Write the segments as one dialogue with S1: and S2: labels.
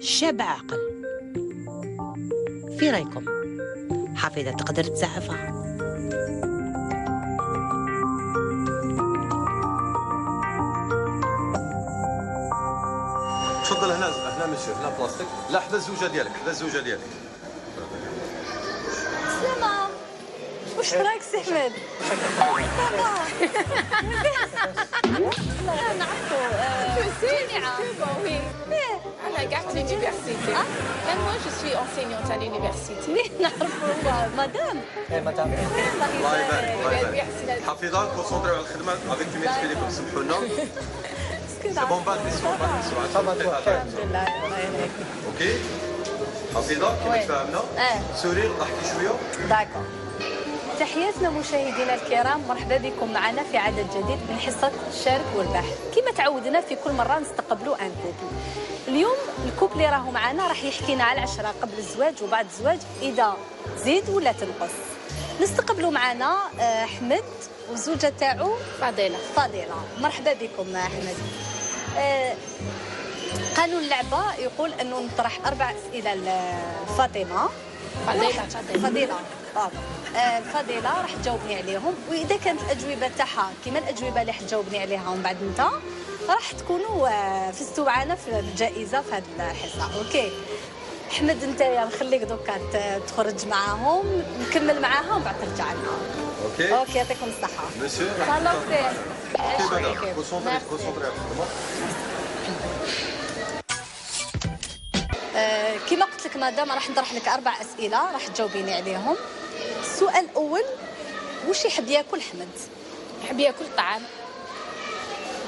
S1: شاب عاقل. في رايكم حفيظة تقدر تزعفها؟
S2: تفضل هنا مسيو، هنا بلاصتك. لا حدا الزوجه ديالك، حدا الزوجه ديالك.
S3: سلامة، واش رايك سي احمد؟ لا نعرفو جامعة.
S4: أنا قعدت l'université. Même moi je suis enseignante à l'université.
S3: نعرفو مدام.
S2: مدام. الله يبارك الله يبارك. حفيظه كونسونطريو على الخدمه افيك تو ميكسبيليكم سمحوا لنا. سي بون بعد نسمعوا
S3: الحمد لله الله يهنيك.
S2: اوكي حفيظه كيما تفاهمنا سوري ضحكي شويه.
S3: داكور. تحياتنا مشاهدينا الكرام، مرحبا بكم معنا في عدد جديد من حصة الشارك والبحث. كما تعودنا في كل مرة نستقبلوا ان كوبل. اليوم الكوبل اللي راهو معنا راح يحكينا على العشرة قبل الزواج وبعد الزواج إذا زيد ولا تنقص. نستقبلوا معنا أحمد والزوجة تاعو فضيلة. مرحبا بكم أحمد. قانون اللعبة يقول أنه نطرح 4 أسئلة لفاطمة. فضيلة الفضيلة راح تجاوبني عليهم، واذا كانت الاجوبه تاعها كيما الاجوبه اللي حتجاوبني عليها ومن بعد انت راح تكونوا فزتوا معنا في الجائزه في هذه الحصه. اوكي احمد انت نخليك دوكا تخرج معاهم نكمل معاها ومن بعد ترجع لنا. اوكي يعطيكم الصحه
S2: مسيو.
S3: تهلاو فيه.
S2: كونسونطري
S3: كما قلت لك مدام راح نطرح لك 4 أسئلة راح تجاوبيني عليهم. السؤال الأول، واش يحب ياكل أحمد؟
S4: يحب ياكل طعام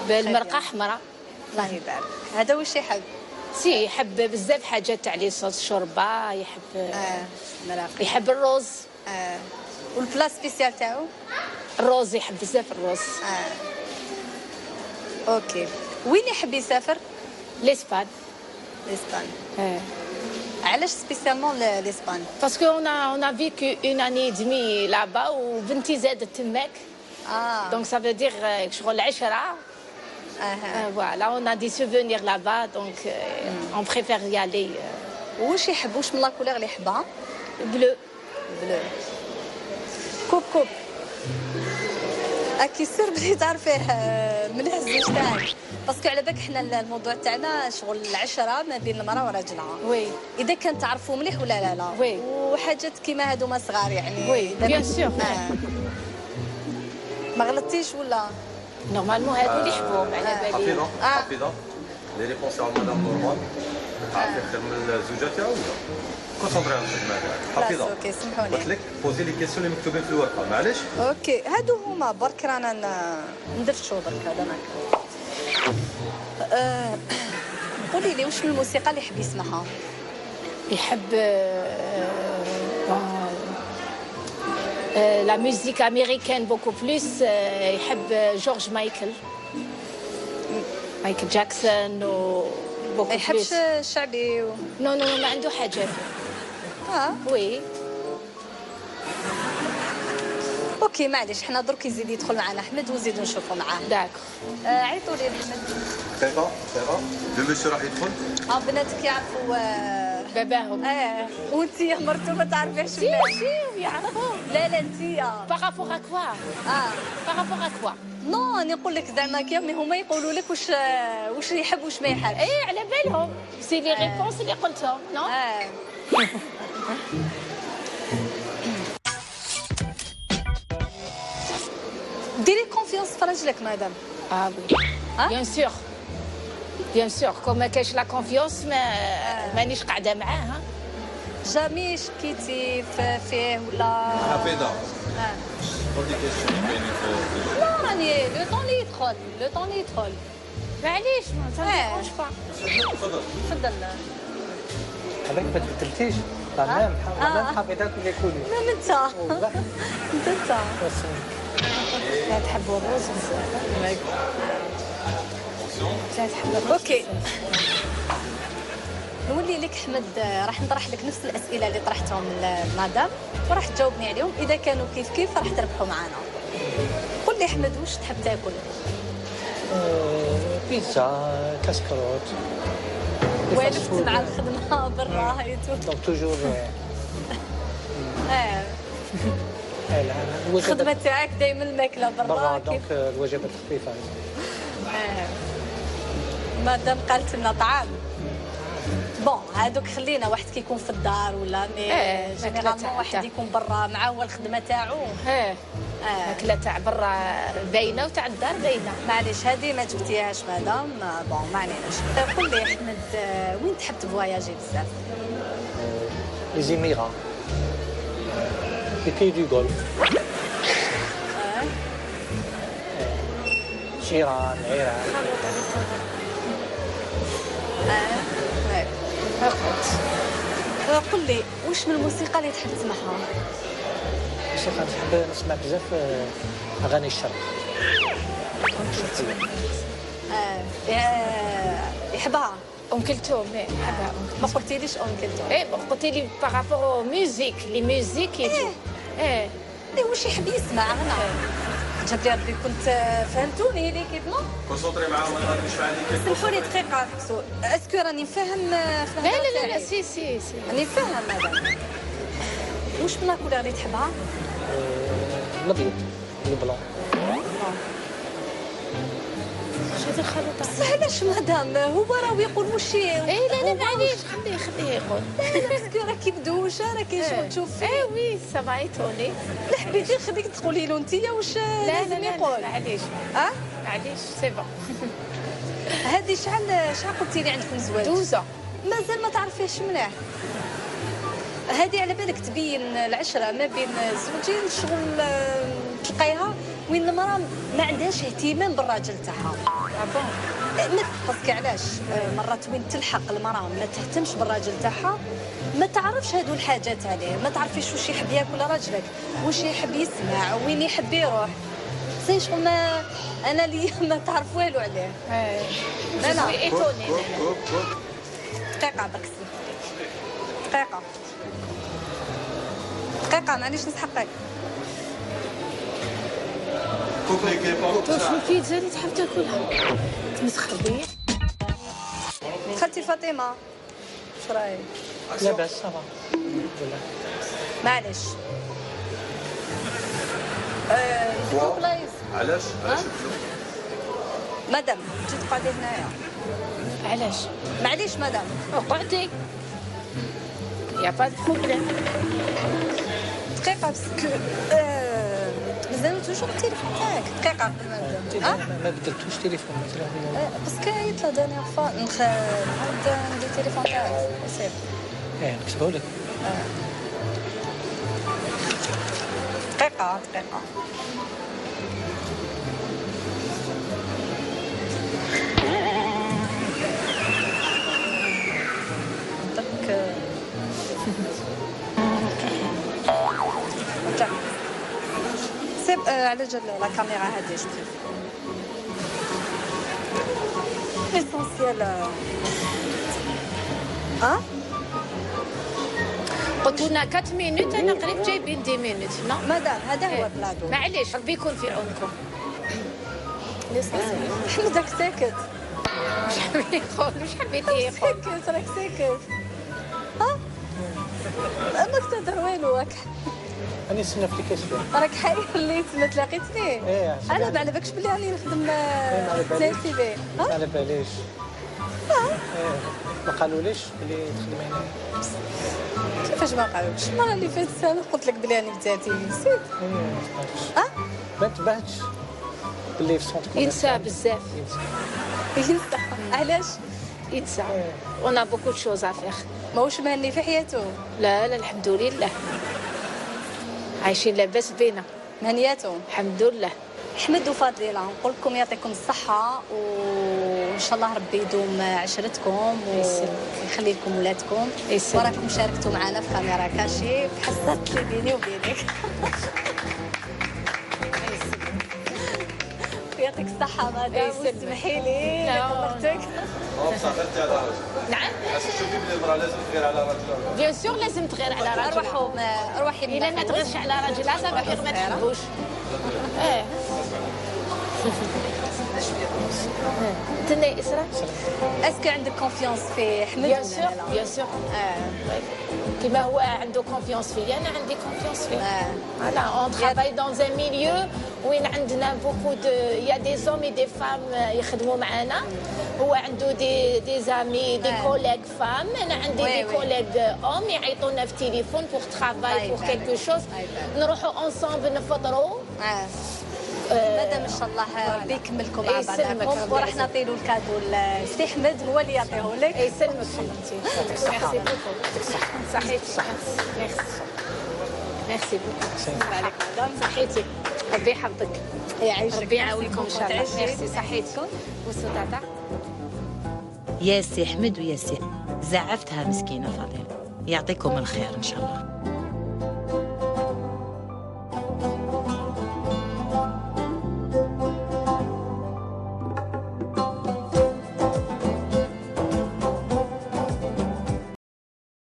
S4: بالمرقة حمراء.
S3: الله يبارك. هذا واش يحب؟
S4: سي يحب بزاف حاجات تاع لي صوص شوربه، يحب
S3: مراقي.
S4: يحب الروز.
S3: والبلا سبيسيال تاعو؟
S4: الروز، يحب بزاف الروز.
S3: اوكي. وين يحب يسافر؟
S4: لإسبان.
S3: علاش سبيسيالمون لإسبان؟
S4: باسكو on a vécu une année et demie là-bas وبنتي زادت تماك. Donc ça veut dire شغل 10. Voilà, on a des souvenirs là-bas donc on préfère y aller.
S3: واش يحب؟ واش من لا كولور اللي يحبها؟
S4: بلو.
S3: كوب اكي سير بلي تعرفيه مليح الزوج تاعك، باسكو على بالك حنا الموضوع تاعنا شغل العشره ما بين المراه وراجلها.
S4: وي
S3: اذا كان تعرفوا مليح ولا لا.
S4: وي.
S3: وحاجات كيما هادو صغار يعني.
S4: وي بيان سور.
S3: ما غلطتيش ولا؟
S4: نورمالمون هادو اللي يحبوهم على بالي.
S2: حفيظه لي ريبونس تاع مدام نورمال تعرفي خير من الزوجه تاعو ولا؟ كونسونطري على الخدمه تاعك. حفيظه
S3: اوكي سمحوني
S2: قلت لك بوزي لي كيسيون اللي مكتوبين في الورقه معليش.
S3: اوكي هادو هما برك رانا ندرشو برك هذا معاك. قولي لي واش من الموسيقى اللي يحب يسمعها؟
S4: يحب لا ميوزيك امريكان بوكو بلوس. يحب جورج مايكل جاكسون و بوكو بلوس.
S3: يحبش الشعبي
S4: نو ما عنده حاجه. وي.
S3: اوكي معليش حنا درك يزيد يدخل معنا احمد ونزيدو نشوفوا معاه.
S4: داكور.
S3: عيطوا لي احمد.
S2: دقيقه لو مسيو راح يدخل.
S3: بناتك يعرفوا
S4: باباهم.
S3: وانت يا مرتو ما تعرفيش.
S4: سي يعرفوا.
S3: لا انت
S4: بارابور ا كوا. بارابور ا كوا.
S3: نو راني نقول لك زعما كي هما يقولوا لك واش يحب واش ما يحبش.
S4: على بالهم سي لي ريبونس اللي قلتهم. نو
S3: ديري كونفيونس في راجلك مدام.
S4: وي بيان سور كون ما كاينش لا كونفيونس مانيش قاعده معاه.
S3: جامي شكيتي فيه ولا؟
S2: حفيظه قولي كيسيون كاينين في
S3: لا راني لو طون اللي يدخل
S4: معليش ما با.
S3: تفضل.
S5: هذاك ما تبدلتيش. تمام حفيظه كل كولي.
S3: لا انت
S4: لا تحبوا الرز بزاف. لا تحبوا.
S3: اوكي نولي لك احمد راح نطرح لك نفس الاسئله اللي طرحتهم للمدام وراح تجاوبني عليهم، اذا كانوا كيف راح تربحوا معنا. قول لي احمد واش تحب تاكل؟
S5: بيتزا، كاسكروت،
S3: والفت مع الخدمه برا هايتو.
S5: دونك توجور
S3: الخدمه تاعك دائما الماكله برا
S5: دونك الوجبات خفيفه.
S3: مادام قالت لنا طعام بون هادوك خلينا واحد كيكون في الدار ولا مي جينيرالمون واحد يكون برا مع هو الخدمه تاعو.
S4: الماكله تاع برا باينه وتاع الدار باينه.
S3: معليش هذه ما جبتيهاش مدام بون ما عليناش. قول لي احمد وين تحب تفواياجي بزاف؟
S5: لي زيميرا لي بي دو غولف. إيران العراق.
S3: قل لي واش من الموسيقى اللي تحب تسمعها؟
S5: الموسيقى نحب نسمع بزاف أغاني الشرق.
S3: يحبها
S4: ام كلثوم. يحبها.
S3: ما قلتيليش ام كلثوم.
S4: ايه قلت لي بارابور ميوزيك لي ميوزيك.
S3: ايه واش يحب يسمع غنى. جاب لي ربي كنت فهمتوني لي كيف ما
S2: كونسونطري معاهم ما غاديش عليك.
S3: سمحوا لي دقيقه اسكو راني نفهم.
S4: لا سي
S3: راني نفهم هذا. واش من الكولور اللي تحبها؟
S5: الابيض البلون.
S4: واش هذه الخلطه؟
S3: بصح علاش مدام هو راه يقول واش
S4: لا معليش خليه يقول.
S3: لا باسكو راه كيبدوش راه كاين شغل تشوف فيه.
S4: وي سافا ايتوني.
S3: لا حبيتي خليك تقولي له انت واش لازم يقول.
S4: معليش معليش سي بون.
S3: هذه شحال قلتي لي عندكم زواج؟
S4: 12
S3: مازال ما تعرفيهش مليح. هذه على بالك تبين العشره ما بين الزوجين شغل تلقايها وين المراه ما عندهاش اهتمام بالراجل تاعها. باسكو علاش مرات وين تلحق المراه ما تهتمش بالراجل تاعها ما تعرفش هادو الحاجات عليه، ما تعرفيش واش يحب ياكل راجلك، واش يحب يسمع، وين يحب يروح. سي شغل ما انا لي ما تعرف والو عليه.
S4: لا ايتوني.
S3: دقيقه برك دقيقه معليش نسحقك.
S4: واش البيتزا اللي تحب تاكلها تمسخر بيا؟
S3: خالتي فاطمه واش رايك؟
S5: لاباس صافا.
S3: معليش بلايص.
S2: علاش
S3: مدام تجي تقعدي هنايا.
S4: علاش؟
S3: معليش مدام
S4: اقعدي يا با بروبليم.
S3: دقيقه باسكو مازال توجور التليفون تاعك. دقيقه قبل ما نبدا.
S5: ما بدلتوش تليفون مثلا.
S3: باسكو عيط لا دانيير فوا نعاود ندير التليفون تاعك سير.
S5: نكتبو لك.
S3: دقيقه سيب على جال لا كاميرا هادي جو ليسونسيال.
S4: قلت لنا 4 مينوت انا قريب جايبين 10 مينوت.
S3: مدام هذا هو بلادو.
S4: معليش ربي يكون في عونكم.
S3: حمدك ساكت.
S4: واش حبيتي يقول؟ واش حبيتي يقول؟
S3: ساكت راك ساكت. ماك تهضر والو راك.
S5: راني نستنى في الكاسيون.
S3: راك حي اللي ما تلاقيتني. انا ما على بالكش بلي راني نخدم سي في.
S5: ما على باليش. ما قالوليش بلي تخدمي هنا.
S3: كيفاش ما قالوكش؟ المره اللي فاتت انا قلت لك بلي راني بداتي نسيت.
S5: ما انتبهتش بلي في سونتر
S4: ينسى بزاف.
S3: ينسى علاش؟
S4: ينسى. ونا بوكو شوز افير.
S3: ماهوش مهني في حياته.
S4: لا الحمد لله عايشين لاباس بينا.
S3: مهنياتهم
S4: الحمد لله.
S3: احمد وفضيله نقول لكم يعطيكم الصحه وان شاء الله ربي يدوم عشرتكم ويخلي لكم ولادكم. وراكم شاركتوا معنا في كاميرا كاشي في حصه اللي بيني وبينك. يعطيك الصحه مدام وسمحي لي مرتك.
S4: نعم
S2: شوفي بلي المراه لازم تغير على راجلها.
S4: بيان سور لازم تغير على راجلها.
S3: اروحي
S4: الا ما تغيرش على راجلها صافي ما تحبوش. تني اسراء
S3: اسكو عندك كونفيونس في حمد
S4: بيان سور بيان سور كيما هو عنده كونفيونس فيا انا عندي كونفيونس فيه فوالا اون ترافاي دون ان ميليو وين عندنا بوكو دو يا دي زوم اي دي فام يخدموا معنا هو عنده دي زامي دي كوليغ فام انا عندي دي كوليغ اوم يعيطونا في التليفون بوغ ترافاي بوغ كيلكو شوز نروحوا انصامبل نفطروا
S3: مادام ان شاء الله ربي يكملكم مع بعضكم وراح نعطي له الكادو لسي حمد هو اللي يعطيه لك.
S4: يسلمك حبيبتي. ميرسي بوكو. صحيتي. ميرسي بوكو. السلام عليكم مدام. صحيتي. ربي يحفظك.
S3: يعيشك.
S4: ربي يعاونكم ان شاء الله. ميرسي صحيتكم. بوسو تاتا.
S1: يا سي حمد ويا سي زعفتها مسكينه فاضل. يعطيكم الخير ان شاء الله.